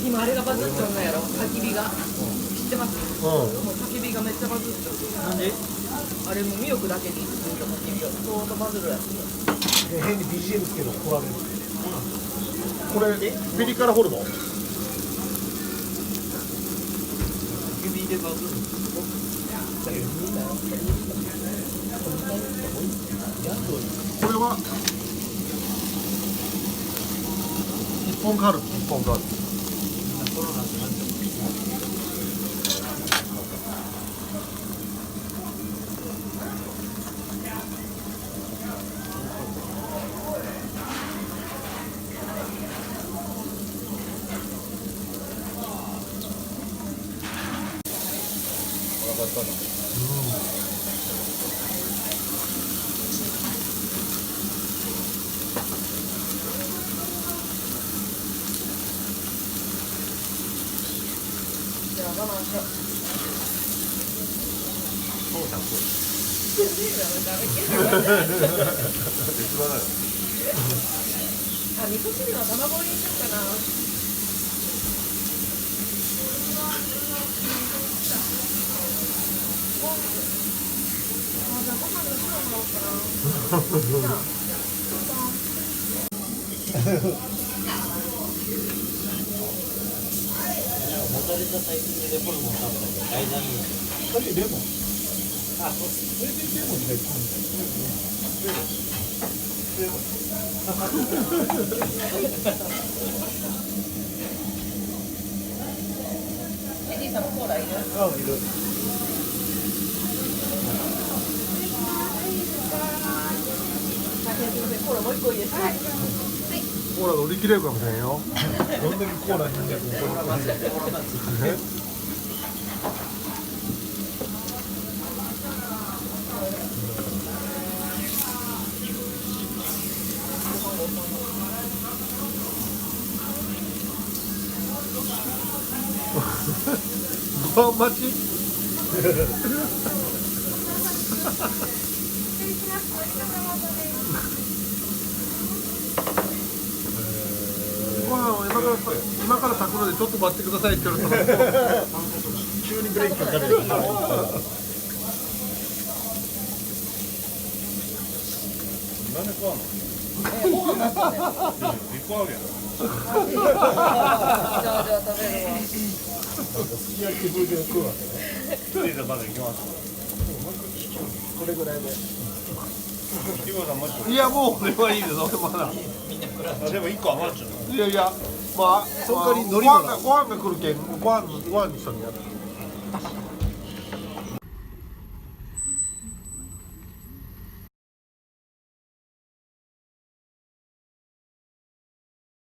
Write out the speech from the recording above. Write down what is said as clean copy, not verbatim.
今あれがバズっちゃうんやろ、焚き火が。知ってます？もう焚き火がめっちゃバズっちゃう。なんで？あれもミルクだけに作った焚き火が相当バズるやつ。変に BGM つけるの怒られる。これピリ辛ホルモン。指でバズる。これは一本カール。一本カール。コロナってなんだよ。じゃあ我慢しろ。そうだそう。別場だよ。あ、味噌汁の卵入りにしようかな。あ、じゃあご飯の白もらおうかな。モザレタタイミングでホルモン食べたけど大丈夫。だけレモン。あ、そう。それでレモンがいい。レモン。エディさんもコーラいる？あ、いる。すみません、コーラもう一個いいですか？コーラで売り切れるかもしれんよ。どんだけコーラにんねん。ご飯待ち。ご飯を今から炊くのでちょっと待ってくださいって言われたら急にブレーキかかる。なんで食わんの？ご飯なんかね。一個あげる。じゃあ食べるわ。すき焼き風で食うわけね。一人でまだ行きます。これぐらいで。キムさんもう一個。いやもう俺はいいです。俺まだ。あでも一個余っちゃう。いやいや、まあ、その代わり海苔もらうご飯が来るけん、ご飯に一緒にやる。